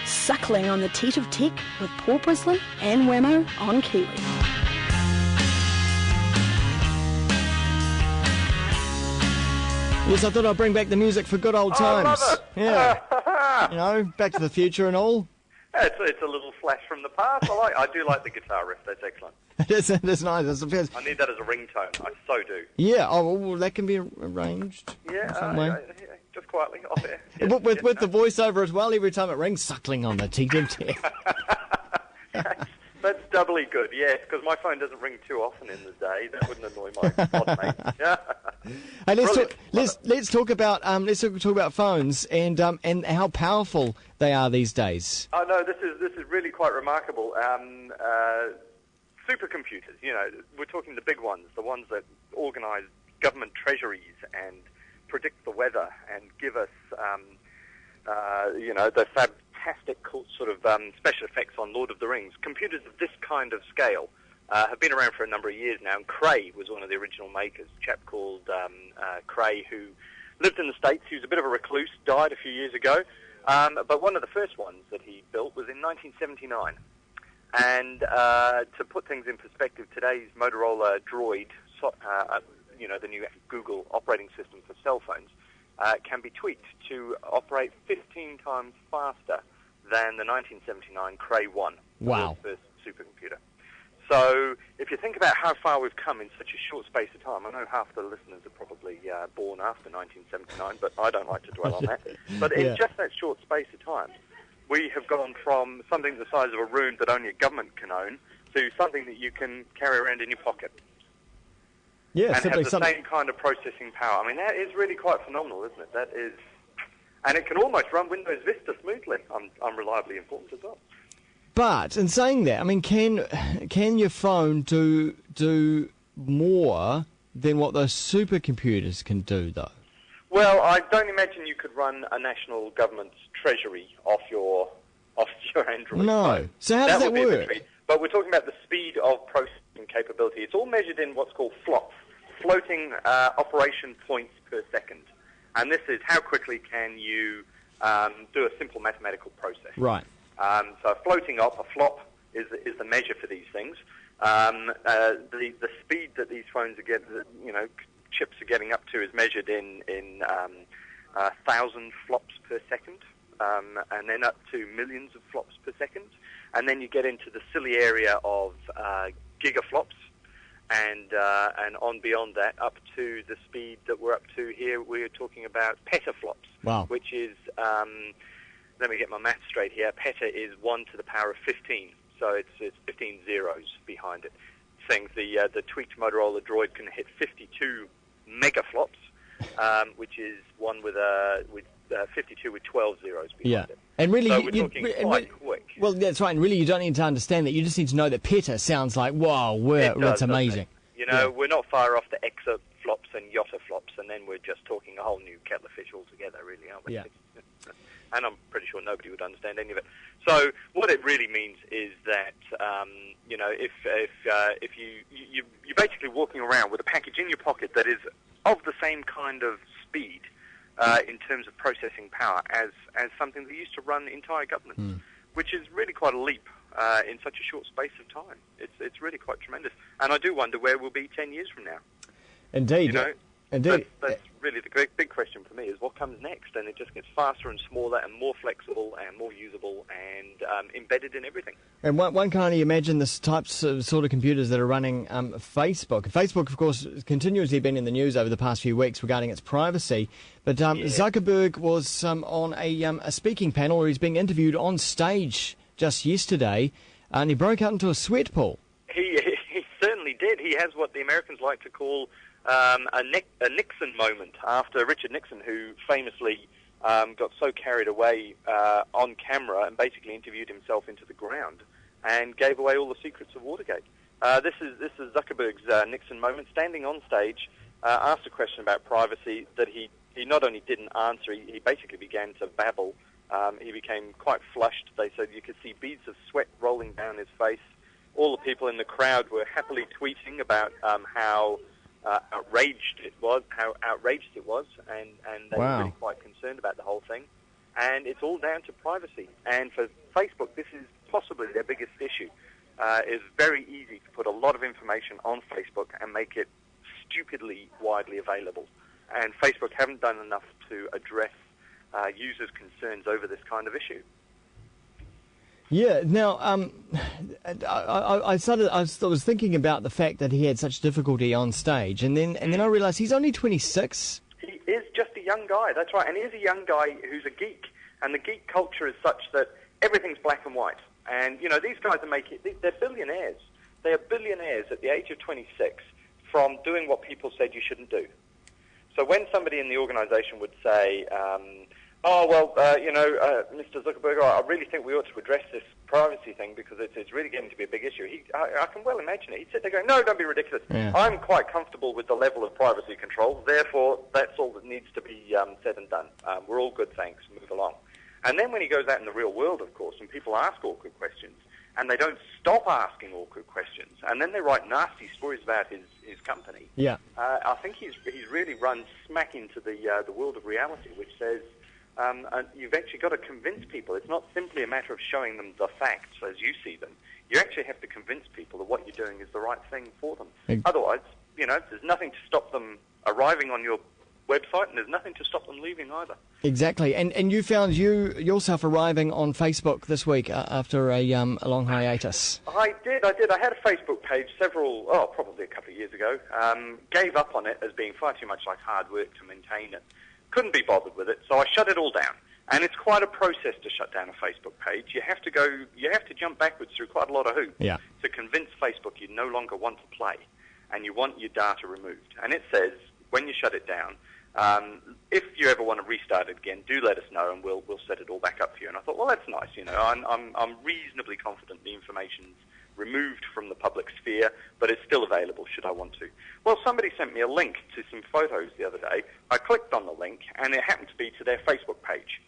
Suckling on the teat of tech with Paul Brislen and Wammo on Kiwi. Yes, I thought I'd bring back the music for good old times. I love it. Yeah. You know, Back to the Future and all. It's a little flash from the past. I do like the guitar riff. That's excellent. It is nice. I need that as a ringtone. I so do. Yeah, well, that can be arranged. Yeah, just quietly off air. Yes, with the voiceover as well, every time it rings, suckling on the teat of tech. That's doubly good, yes, because my phone doesn't ring too often in the day. That wouldn't annoy my pod mate. Yeah. Hey, let's talk about phones and how powerful they are these days. Oh no, this is really quite remarkable. Supercomputers, you know, we're talking the big ones, the ones that organise government treasuries and predict the weather and give us, the fantastic sort of special effects on Lord of the Rings. Computers of this kind of scale have been around for a number of years now, and Cray was one of the original makers, a chap called Cray, who lived in the States. He was a bit of a recluse, died a few years ago, but one of the first ones that he built was in 1979. And to put things in perspective, today's Motorola Droid, the new Google operating system for cell phones, can be tweaked to operate 15 times faster than the 1979 Cray 1, the world's first supercomputer. So if you think about how far we've come in such a short space of time, I know half the listeners are probably born after 1979, but I don't like to dwell on that. But in just that short space of time, we have gone from something the size of a room that only a government can own to something that you can carry around in your pocket. Yeah, and have the same kind of processing power. I mean, that is really quite phenomenal, isn't it? That is, and it can almost run Windows Vista smoothly. I'm reliably informed as well. But in saying that, I mean, can your phone do more than what those supercomputers can do, though? Well, I don't imagine you could run a national government's treasury off your Android. No. Phone. So how does that work? But we're talking about the speed of processing capability. It's all measured in what's called flops, floating operation points per second. And this is how quickly can you do a simple mathematical process. Right. So a floating a flop is the measure for these things. The speed that these phones are getting, chips are getting up to is measured in 1,000 flops per second, and then up to millions of flops per second. And then you get into the silly area of gigaflops, and on beyond that, up to the speed that we're up to here, we're talking about petaflops, which is, let me get my maths straight here, peta is 1 to the power of 15, so it's 15 zeros behind it. Saying the tweaked Motorola Droid can hit 52 megaflops, which is one with 52 with 12 zeros behind it. And really, so we're talking quite quick. Well, that's right. And really, you don't need to understand that. You just need to know that peta sounds like, wow, that's amazing. We're not far off the exaflops and yottaflops, and then we're just talking a whole new kettle of fish altogether, really, aren't we? Yeah. And I'm pretty sure nobody would understand any of it. So what it really means is that, if you're basically walking around with a package in your pocket that is of the same kind of speed in terms of processing power as something that used to run entire governments, which is really quite a leap in such a short space of time. It's really quite tremendous. And I do wonder where we'll be 10 years from now. Indeed. Indeed. That's really the big question for me, is what comes next, and it just gets faster and smaller and more flexible and more usable and embedded in everything. And one can only imagine the types of sort of computers that are running Facebook. Facebook, of course, has continuously been in the news over the past few weeks regarding its privacy, but Zuckerberg was on a speaking panel where he's being interviewed on stage just yesterday, and he broke out into a sweat pool. He certainly did. He has what the Americans like to call a Nixon moment, after Richard Nixon, who famously got so carried away on camera and basically interviewed himself into the ground and gave away all the secrets of Watergate. This is Zuckerberg's Nixon moment, standing on stage, asked a question about privacy that he not only didn't answer, he basically began to babble. He became quite flushed. They said you could see beads of sweat rolling down his face. All the people in the crowd were happily tweeting about how outraged it was, and they were really quite concerned about the whole thing. and it's all down to privacy. And for Facebook, this is possibly their biggest issue. It's very easy to put a lot of information on Facebook and make it stupidly widely available. And Facebook haven't done enough to address users' concerns over this kind of issue. Yeah. Now, I was thinking about the fact that he had such difficulty on stage, and then I realised he's only 26. He is just a young guy. That's right, and he is a young guy who's a geek, and the geek culture is such that everything's black and white. And these guys they're billionaires. They are billionaires at the age of 26 from doing what people said you shouldn't do. So when somebody in the organisation would say, Mr. Zuckerberg, I really think we ought to address this privacy thing because it's really getting to be a big issue. I can well imagine it. He'd sit there going, no, don't be ridiculous. Yeah. I'm quite comfortable with the level of privacy control. Therefore, that's all that needs to be said and done. We're all good, thanks. Move along. And then when he goes out in the real world, of course, and people ask awkward questions, and they don't stop asking awkward questions, and then they write nasty stories about his company. Yeah. I think he's really run smack into the world of reality, which says you've actually got to convince people. It's not simply a matter of showing them the facts as you see them. You actually have to convince people that what you're doing is the right thing for them. Otherwise, there's nothing to stop them arriving on your website, and there's nothing to stop them leaving either. Exactly. And you found yourself arriving on Facebook this week after a long hiatus. I did. I had a Facebook page probably a couple of years ago. Gave up on it as being far too much like hard work to maintain it. Couldn't be bothered with it, so I shut it all down. And it's quite a process to shut down a Facebook page. You have to jump backwards through quite a lot of hoops to convince Facebook you no longer want to play and you want your data removed. And it says, when you shut it down, if you ever want to restart it again, do let us know and we'll set it all back up for you. And I thought, well, that's nice. I'm reasonably confident the information's removed from the public sphere, but it's still available should I want to. Well, somebody sent me a link to some photos the other day. I clicked on the link, and it happened to be to their Facebook page.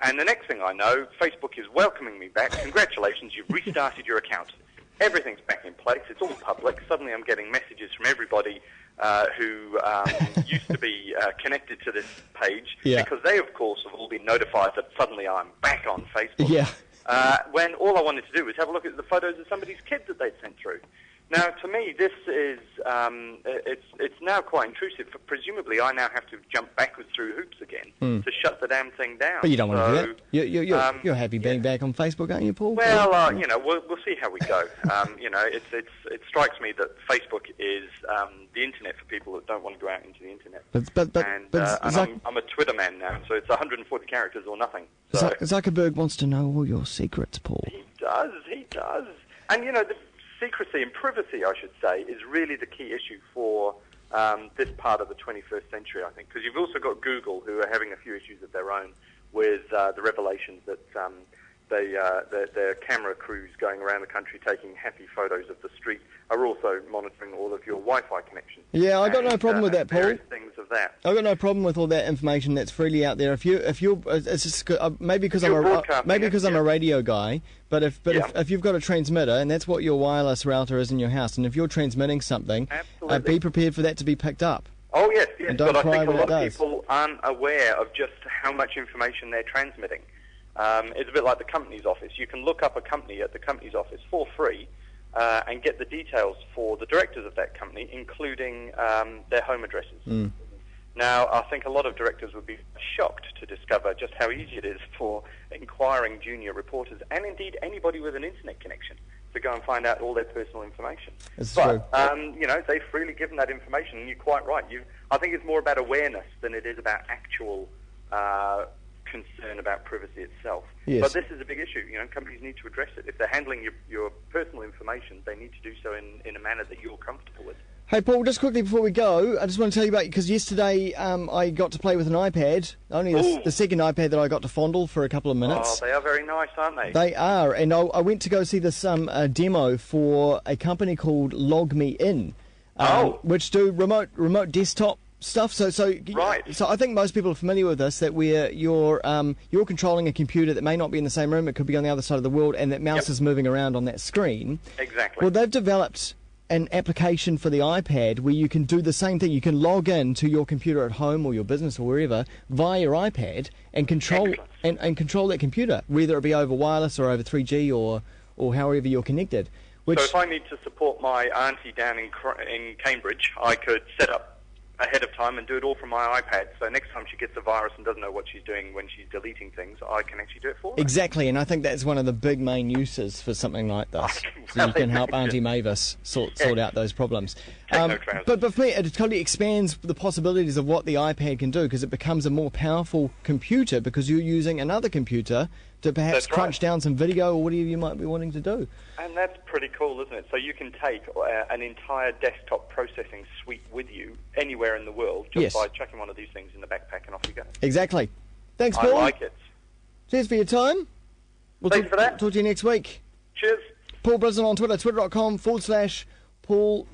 And the next thing I know, Facebook is welcoming me back. Congratulations, you've restarted your account. Everything's back in place. It's all public. Suddenly I'm getting messages from everybody who used to be connected to this page because they, of course, have all been notified that suddenly I'm back on Facebook. Yeah. When all I wanted to do was have a look at the photos of somebody's kids that they'd sent through. Now, to me, this is it's now quite intrusive. Presumably, I now have to jump backwards through hoops again to shut the damn thing down. But you don't want to do that. You're happy being back on Facebook, aren't you, Paul? Well, we'll see how we go. It strikes me that Facebook is the internet for people that don't want to go out into the internet. I'm a Twitter man now, so it's 140 characters or nothing. So. Zuckerberg wants to know all your secrets, Paul. He does. And, the secrecy and privacy, I should say, is really the key issue for this part of the 21st century, I think, because you've also got Google, who are having a few issues of their own with the revelations that their camera crews going around the country taking happy photos of the street are also monitoring all of your Wi-Fi connections. Yeah, I got no problem with that, Paul. Things of that. I've got no problem with all that information that's freely out there. If you're, it's just maybe because I'm a radio guy, but if you've got a transmitter and that's what your wireless router is in your house, and if you're transmitting something, be prepared for that to be picked up. Oh yes, and don't but cry I think a when lot it of people aren't aware of just how much information they're transmitting. It's a bit like the company's office. You can look up a company at the company's office for free and get the details for the directors of that company, including their home addresses. Now, I think a lot of directors would be shocked to discover just how easy it is for inquiring junior reporters, and indeed anybody with an internet connection, to go and find out all their personal information. It's true. They've freely given that information, and you're quite right. I think it's more about awareness than it is about actual concern about privacy itself. Yes. But this is a big issue. Companies need to address it. If they're handling your personal information, they need to do so in a manner that you're comfortable with. Hey, Paul, just quickly before we go, I just want to tell you about, because yesterday I got to play with an iPad, only the second iPad that I got to fondle for a couple of minutes. Oh, they are very nice, aren't they? They are, and I went to go see this demo for a company called LogMeIn, which do remote desktop stuff. So I think most people are familiar with this, that where you're controlling a computer that may not be in the same room, it could be on the other side of the world, and that mouse is moving around on that screen. Exactly. Well, they've developed an application for the iPad where you can do the same thing. You can log in to your computer at home or your business or wherever via your iPad and control and control that computer, whether it be over wireless or over 3G or however you're connected. So if I need to support my auntie down in Cambridge, I could set up ahead of time and do it all from my iPad. So next time she gets a virus and doesn't know what she's doing when she's deleting things, I can actually do it for her. Exactly, and I think that's one of the big main uses for something like this. So you can help Auntie Mavis sort out those problems. But for me, it totally expands the possibilities of what the iPad can do, because it becomes a more powerful computer because you're using another computer to perhaps crunch down some video or whatever you might be wanting to do. And that's pretty cool, isn't it? So you can take an entire desktop processing suite with you anywhere in the world just by chucking one of these things in the backpack and off you go. Exactly. Thanks, Paul. I like it. Cheers for your time. Thanks for that. Talk to you next week. Cheers. Paul Brislen on Twitter, twitter.com/Paul